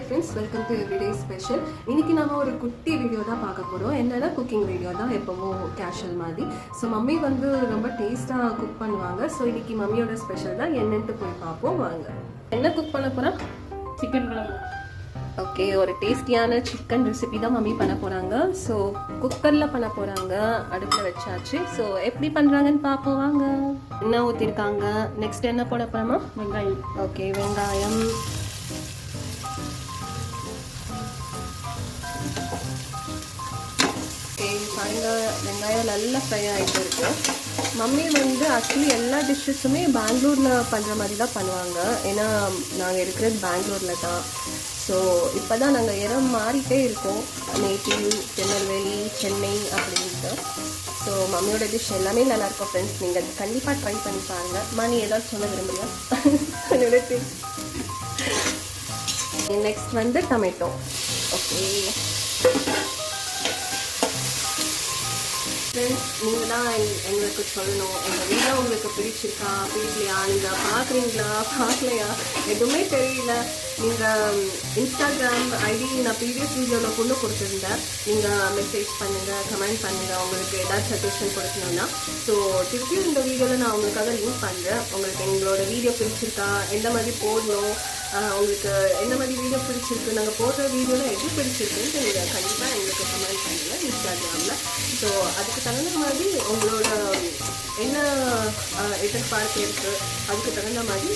Hi friends, welcome to everyday special. இன்றைக்கி நம்ம ஒரு குட்டி வீடியோ தான் பார்க்க போகிறோம். என்னென்னா குக்கிங் வீடியோ தான், எப்போவும் கேஷுவல் மாதிரி. ஸோ மம்மி வந்து ரொம்ப டேஸ்ட்டாக குக் பண்ணுவாங்க. ஸோ இன்றைக்கி மம்மியோட ஸ்பெஷல் தான் என்னென்ட்டு போய் பார்ப்போம் வாங்க. என்ன குக் பண்ண போகிறோம்? சிக்கன் குழம்பு. ஓகே, ஒரு டேஸ்டியான சிக்கன் ரெசிபி தான் மம்மி பண்ண போகிறாங்க. ஸோ குக்கரில் பண்ண போகிறாங்க, அடுப்பில் வச்சாச்சு. ஸோ எப்படி பண்ணுறாங்கன்னு பார்ப்போம் வாங்க. எண்ணெய் ஊற்றிருக்காங்க. நெக்ஸ்ட் என்ன போட போகிறோமா? வெங்காயம். ஓகே, வெங்காயம். பாருங்க, வெங்காயம் நல்லா ஃப்ரை ஆகிட்டு இருக்கு. மம்மி வந்து ஆக்சுவலி எல்லா டிஷ்ஷஸுமே பெங்களூரில் பண்ணுற மாதிரி தான் பண்ணுவாங்க. ஏன்னா நாங்கள் இருக்கிறது பெங்களூரில் தான். ஸோ இப்போ தான் நாங்கள் இடம் மாறிட்டே இருக்கோம், நேட்டிவ் திருநெல்வேலி, சென்னை அப்படின்ட்டு. ஸோ மம்மியோட டிஷ் எல்லாமே நல்லாயிருக்கும் ஃப்ரெண்ட்ஸ். நீங்கள் கண்டிப்பாக ட்ரை பண்ணி பாருங்கள். மணி ஏதாவது சொல்ல விரும்புறியா? நெக்ஸ்ட் வந்து டொமேட்டோ. ஓகே ஃப்ரெண்ட்ஸ், நீங்கள் தான் எங்களுக்கு சொல்லணும், எங்கள் வீடியோ உங்களுக்கு பிடிச்சிருக்கா பிடிக்கலையா, நீங்கள் பார்க்குறீங்களா பார்க்கலையா எதுவுமே தெரியல. நீங்கள் இன்ஸ்டாகிராம் ஐடி நான் ப்ரீவியஸ் வீடியோவில் கொண்டு கொடுத்துருந்தேன். நீங்கள் மெசேஜ் பண்ணுங்கள், கமெண்ட் பண்ணுங்கள், உங்களுக்கு ஏதாவது சஜஷன் கொடுக்கணுன்னா. ஸோ திருப்பியும் இந்த வீடியோவில் நான் உங்களுக்காக லிங்க் பண்ணுறேன். உங்களுக்கு எங்களோட வீடியோ பிடிச்சிருக்கா, எந்த மாதிரி போடணும், உங்களுக்கு எந்த மாதிரி வீடியோ பிடிச்சிருக்கு, நாங்கள் போடுற வீடியோவில் எது பிடிச்சிருக்குன்னு நீங்கள் கண்டிப்பாக எங்களுக்கு கமெண்ட் பண்ணுங்கள் இன்ஸ்டாகிராமில். ஸோ அதுக்கு தகுந்த மாதிரி உங்களோட என்ன எதிர்பார்ப்பு இருக்குது, அதுக்கு தகுந்த மாதிரி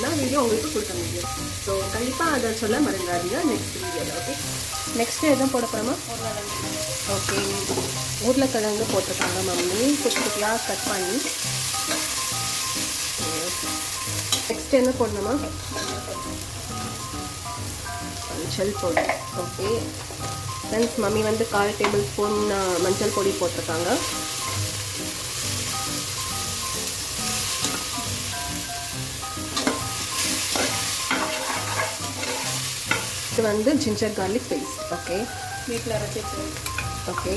நான் வீடியோ உங்களுக்கு கொடுக்க முடியும். ஸோ கண்டிப்பாக அதை சொல்ல மறந்துடாதீங்க நெக்ஸ்ட் வீடியோவில். ஓகே, நெக்ஸ்ட்டு எதுவும் போட போகிறோமா? ஓகே, உருளைக்கிழங்கு போட்டிருக்காங்க மம்மி, குட்டி குட்டியாக கட் பண்ணி. நெக்ஸ்ட் என்ன போடணுமா? மஞ்சள் பொடி. ஓகே ஃப்ரெண்ட்ஸ், மம்மி வந்து 1/4 டேபிள் ஸ்பூன் மஞ்சள் பொடி போட்டிருக்காங்க. இது வந்து ஜிஞ்சர் கார்லிக் பேஸ்ட். ஓகே, வீட்டில் அரைச்சிட்டு. ஓகே,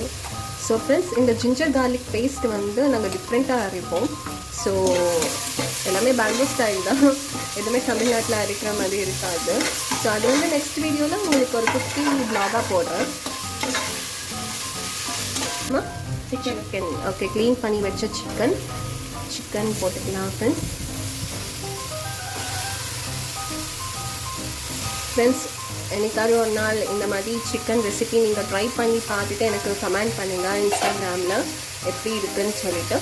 ஸோ ஃப்ரெண்ட்ஸ், இந்த ஜிஞ்சர் கார்லிக் பேஸ்ட் வந்து நாங்கள் டிஃப்ரெண்ட்டாக அரைப்போம். ஸோ எல்லாமே பெங்களூர் ஸ்டைல் தான், எதுவுமே தமிழ்நாட்டில் அரைக்கிற மாதிரி இருக்காது. ஸோ அது வந்து நெக்ஸ்ட் வீடியோவில் உங்களுக்கு ஒரு குட்டி ப்ளாகாக போடுறேன். சிக்கன். ஓகே, க்ளீன் பண்ணி வச்ச சிக்கன் போட்டுக்கலாம் ஃப்ரெண்ட்ஸ். ஃப்ரெண்ட்ஸ், என்னைக்காவது ஒரு நாள் இந்த மாதிரி சிக்கன் ரெசிபி நீங்கள் ட்ரை பண்ணி பார்த்துட்டு எனக்கு கமெண்ட் பண்ணுங்கள் இன்ஸ்டாகிராமில் எப்படி இருக்குன்னு சொல்லிட்டு.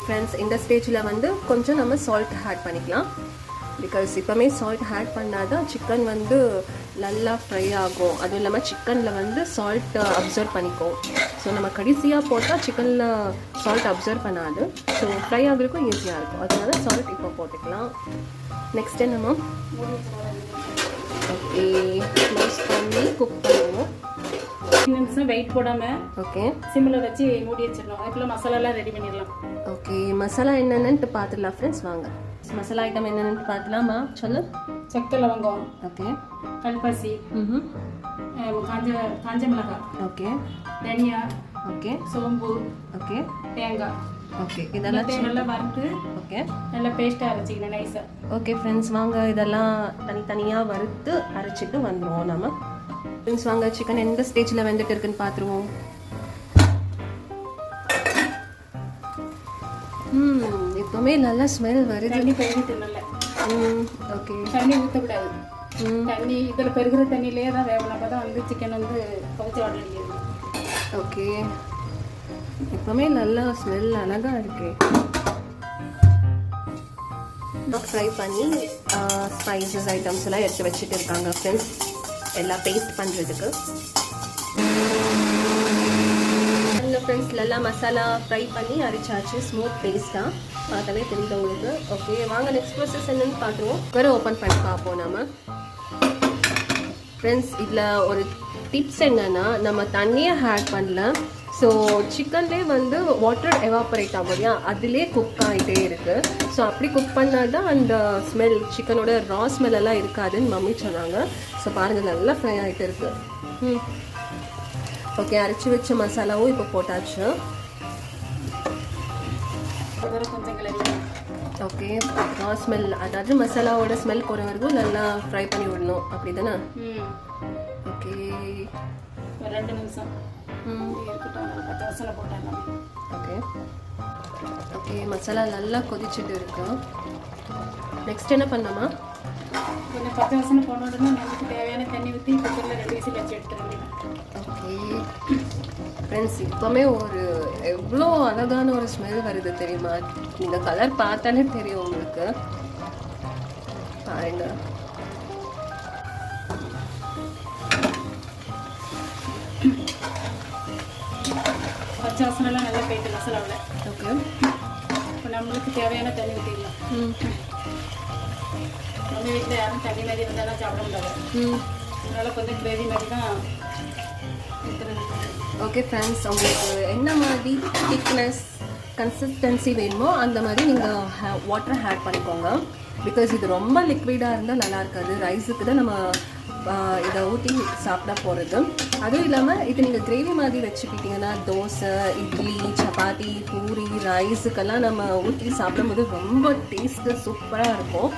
ஃப்ரெண்ட்ஸ், இந்த ஸ்டேஜில் வந்து கொஞ்சம் நம்ம சால்ட் ஆட் பண்ணிக்கலாம். பிகாஸ் இப்போமே சால்ட் ஆட் பண்ணால் தான் சிக்கன் வந்து நல்லா ஃப்ரை ஆகும். அதுவும் இல்லாமல் சிக்கனில் வந்து சால்ட் அப்சர்வ் பண்ணிக்கும். ஸோ நம்ம கடைசியாக போட்டால் சிக்கனில் சால்ட் அப்சர்வ் பண்ணாது. ஸோ ஃப்ரை ஆகிறதுக்கும் ஈஸியாக இருக்கும். அதனால சால்ட் இப்போ போட்டுக்கலாம். நெக்ஸ்ட் என்னம்மா? ஓகே, க்ளோஸ் பண்ணி குக் பண்ணுவோம். 5 நிமிஷம் வெயிட் போடாமல் ஓகே சிம்மில் வச்சு மூடி வச்சிடணும். அதுக்குள்ளே மசாலாலாம் ரெடி பண்ணிடலாம். ஓகே, மசாலா என்னென்னு பார்த்துடலாம் ஃப்ரெண்ட்ஸ். வாங்க, மசாலா ஐட்டம் என்னென்னு பார்த்துலாமா? சொல்லு. சக்கை, லவங்கம். ஓகே, கல்பாசி. காஞ்ச மிளகாய். ஓகே, தனியா. ஓகே, சோம்பு. ஓகே, தேங்காய். ஓகே, இதெல்லாம் நல்லா வறுத்து ஓகே நல்லா பேஸ்ட்டாக அரைச்சிக்கணும் நைஸாக. ஓகே ஃப்ரெண்ட்ஸ், வாங்க இதெல்லாம் தனித்தனியாக வறுத்து அரைச்சிட்டு வந்துடுவோம் நம்ம. ஃப்ரெண்ட்ஸ் வாங்க, சிக்கன் எந்த ஸ்டேஜில் வெந்துட்டு இருக்குன்னு பார்த்துருவோம். இப்போவுமே நல்லா ஸ்மெல் வருது. தண்ணி பெருகிட்டு நல்லா. ஓகே, தண்ணி ஊற்றக்கூடாது. தண்ணி இதில் பெருகிற தண்ணியிலே தான் வேகணும். அப்போ தான் வந்து சிக்கன் வந்து கவுச்சி வாடை அடிக்கிறது. ஓகே, இப்போவுமே நல்லா ஸ்மெல் அழகாக இருக்கு. ஃப்ரை பண்ணி ஸ்பைசஸ் ஐட்டம்ஸ் எல்லாம் எடுத்து வச்சுட்டு இருக்காங்க ஃப்ரெண்ட்ஸ், எல்லாம் பேஸ்ட் பண்ணுறதுக்கு. ஃப்ரெண்ட்ஸ், நல்லா மசாலா ஃப்ரை பண்ணி அரைச்சாச்சு, ஸ்மூத் பேஸ்ட்டாக. பார்த்தாலே தெரியுது உங்களுக்கு. ஓகே, வாங்க நெக்ஸ்ட் ப்ராசஸ் என்னன்னு பார்த்துருவோம். குக்கரை ஓப்பன் பண்ணி பார்ப்போம் நம்ம. ஃப்ரெண்ட்ஸ், இதில் ஒரு டிப்ஸ் என்னென்னா, நம்ம தண்ணியை ஆட் பண்ணல. ஸோ சிக்கன்லேயே வந்து வாட்டர் எவாப்பரேட் ஆகும் இல்லையா, அதிலே குக் ஆகிட்டே இருக்குது. ஸோ அப்படி குக் பண்ணால் தான் அந்த ஸ்மெல், சிக்கனோட ரா ஸ்மெல்லாம் இருக்காதுன்னு மம்மி சொன்னாங்க. ஸோ பாருங்கள், நல்லா ஃப்ரை ஆகிட்டு இருக்குது. ஓகே, அரைச்சி வச்ச மசாலாவும் இப்போ போட்டாச்சு. கொஞ்சம் கிளறி ஓகே ரா ஸ்மெல், அதாவது மசாலாவோட ஸ்மெல் போகிற வரைக்கும் நல்லா ஃப்ரை பண்ணி விடணும் அப்படி தானே? ஓகே ஒரு 2 நிமிஷம் இருக்கட்டும். பச்சை வாசனை போட்டாங்க. ஓகே ஓகே மசாலா நல்லா கொதிச்சுட்டு இருக்கு. நெக்ஸ்ட் என்ன பண்ணலாமா? கொஞ்சம் பச்சை வாசனை போன உடனே நமக்கு தேவையான தண்ணி ஊற்றி குக்கரில் 2 விசில் வச்சு எடுத்துட வேண்டியது. ஓகே ஃப்ரெண்ட்ஸ், இப்போவுமே ஒரு எவ்வளோ அழகான ஒரு ஸ்மெல் வருது தெரியுமா? இந்த கலர் பார்த்தாலே தெரியும் உங்களுக்கு. பாருங்க. பச்சை வாசனைலாம் நல்லா போயிட்டு மசாலாவில். ஓகே இப்போ நம்மளுக்கு தேவையான தண்ணி ஊற்றிடலாம். நம்ம வீட்டில் யாரும் தண்ணி மாதிரி இருந்தாலும் சாப்பிட முடியாது. அதனால் கொஞ்சம் கிரேவி மாதிரி தான் ஊற்றுறது. ஓகே ஃப்ரெண்ட்ஸ், உங்களுக்கு என்ன மாதிரி திக்னஸ் கன்சிஸ்டன்சி வேணுமோ அந்த மாதிரி நீங்கள் வாட்டர் ஆட் பண்ணிக்கோங்க. பிகாஸ் இது ரொம்ப லிக்விடாக இருந்தால் நல்லா இருக்காது. ரைஸுக்கு தான் நம்ம இதை ஊற்றி சாப்பிட போகிறது. அதுவும் இல்லாமல் இது நீங்கள் கிரேவி மாதிரி வச்சுக்கிட்டிங்கன்னா தோசை, இட்லி, சப்பாத்தி, பூரி, ரைஸுக்கெல்லாம் நம்ம ஊற்றி சாப்பிடும்போது ரொம்ப டேஸ்ட்டு சூப்பராக இருக்கும்.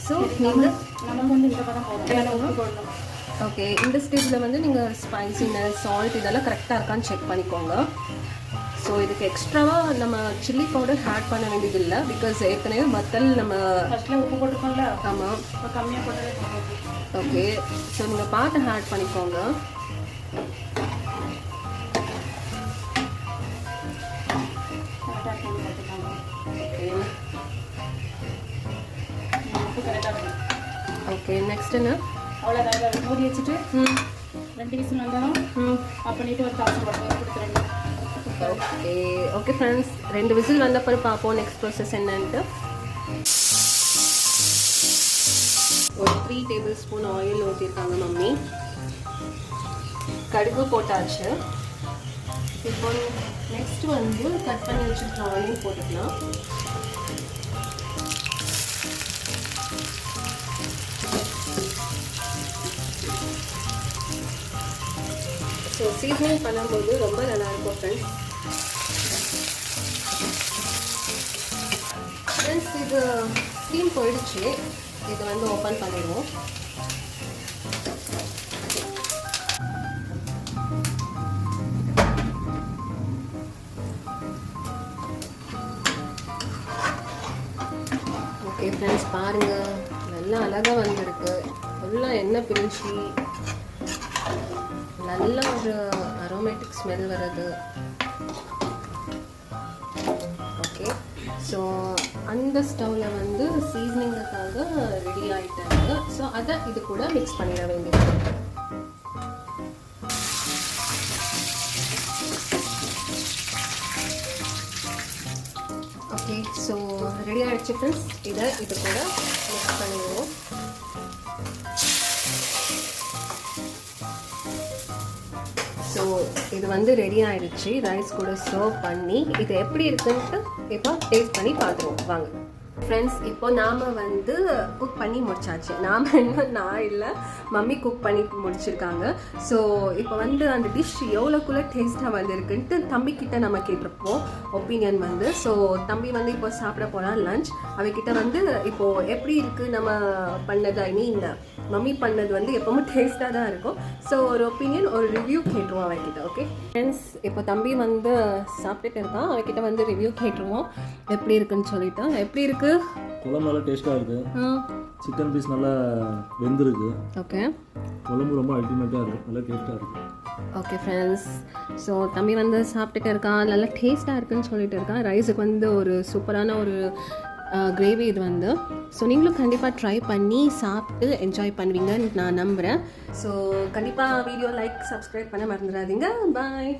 ஸோ நீங்கள் நமக்கு வந்து இந்த படம் போடணும். ஓகே, இந்த ஸ்டேஜில் வந்து நீங்கள் ஸ்பைசினஸ், சால்ட் இதெல்லாம் கரெக்டாக இருக்கான்னு செக் பண்ணிக்கோங்க. ஸோ இதுக்கு எக்ஸ்ட்ராவாக நம்ம சில்லி பவுடர் ஆட் பண்ண வேண்டியதில்லை. பிகாஸ் ஏற்கனவே வத்தல் நம்ம ஃபஸ்ட்டில் உப்பு போட்டுக்கோங்கள. ஆமாம், கம்மியாக போட்டதே. ஓகே, ஸோ நீங்கள் பார்த்து ஆட் பண்ணிக்கோங்க. ஓகே நெக்ஸ்ட் என்ன? அவ்வளோதான். மூடி வச்சுட்டு 2 விசில் வந்தாலும் ஆஃப் பண்ணிவிட்டு ஒரு தாசம் போட்டு கொடுத்துருங்க. ஓகே ஓகே ஃப்ரெண்ட்ஸ், 2 விசில் வந்த பிறகு பார்ப்போம் நெக்ஸ்ட் ப்ராசஸ் என்னன்ட்டு. ஒரு 3 டேபிள் ஸ்பூன் ஆயில் ஊற்றிருக்காங்க மம்மி. கடுகு போட்டாச்சு. இப்போ நெக்ஸ்ட் வந்து கட் பண்ணி வச்சுருக்க ஆனியன் போட்டுக்கலாம். ஸோ சீசனிங் பண்ணும்போது ரொம்ப நல்லாயிருக்கும் ஃப்ரெண்ட்ஸ். ஃப்ரெண்ட்ஸ், இது ஸ்டீம் போயிடுச்சு. இதை வந்து ஓப்பன் பண்ணிடுவோம். ஓகே ஃப்ரெண்ட்ஸ், பாருங்கள் நல்லா அழகாக வந்திருக்கு. ஃபுல்லாக எண்ணெய் பிரிஞ்சு நல்ல ஒரு அரோமேட்டிக் ஸ்மெல் வருது. ஓகே, ஸோ அந்த ஸ்டவ்வில் வந்து சீசனிங்குக்காக ரெடி ஆகிட்டாங்க. ஸோ அதை இது கூட மிக்ஸ் பண்ணிட வேண்டியது. ஓகே, ஸோ ரெடி ஆகிடுச்சு ஃப்ரெண்ட்ஸ். இதை இது கூட மிக்ஸ் பண்ணிடுவோம். ஸோ இது வந்து ரெடி ஆகிடுச்சு. ரைஸ் கூட சர்வ் பண்ணி இது எப்படி இருக்குன்ட்டு இப்போ டேஸ்ட் பண்ணி பார்த்துருவோம் வாங்க. ஃப்ரெண்ட்ஸ், இப்போ நாம் வந்து குக் பண்ணி முடிச்சாச்சு. நான் இல்லை, மம்மி குக் பண்ணி முடிச்சிருக்காங்க. ஸோ இப்போ வந்து அந்த டிஷ் எவ்வளோக்குள்ளே டேஸ்ட்டாக வந்திருக்குன்ட்டு தம்பிக்கிட்ட நம்ம கேட்டிருப்போம் ஒப்பீனியன் வந்து. ஸோ தம்பி வந்து இப்போ சாப்பிட போகலாம் லஞ்ச். அவகிட்ட வந்து இப்போது எப்படி இருக்குது நம்ம பண்ணது, ஐ மீன் மம்மி பண்ணது வந்து எப்போவுமே டேஸ்ட்டாக தான் இருக்கும். ஸோ ஒரு ஒப்பீனியன், ஒரு ரிவ்யூ கேட்டுருவோம் அவகிட்ட. ஓகே ஃப்ரெண்ட்ஸ், இப்போ தம்பி வந்து சாப்பிட்டுட்டு இருக்கான். அவகிட்ட வந்து ரிவ்யூ கேட்டுருவோம் எப்படி இருக்குன்னு சொல்லிட்டு. எப்படி இருக்குது? குழம்பு நல்லா டேஸ்ட்டாக இருக்குது. சிக்கன் பீஸ் நல்லா வெந்திருக்கு. ஓகே, குழம்பு ரொம்ப அல்டிமேட்டாக இருக்குது, நல்லா டேஸ்ட்டாக இருக்குது. ஓகே ஃப்ரெண்ட்ஸ், ஸோ தம்பி வந்து சாப்பிட்டுட்டு இருக்கான். நல்லா டேஸ்ட்டாக இருக்குன்னு சொல்லிட்டு இருக்கான். ரைஸுக்கு வந்து ஒரு சூப்பரான ஒரு கிரேவி இது வந்து. ஸோ நீங்களும் கண்டிப்பாக ட்ரை பண்ணி சாப்பிட்டு என்ஜாய் பண்ணுவீங்கன்னு நான் நம்புகிறேன். ஸோ கண்டிப்பாக வீடியோ லைக், சப்ஸ்கிரைப் பண்ண மறந்துடாதீங்க. பாய்.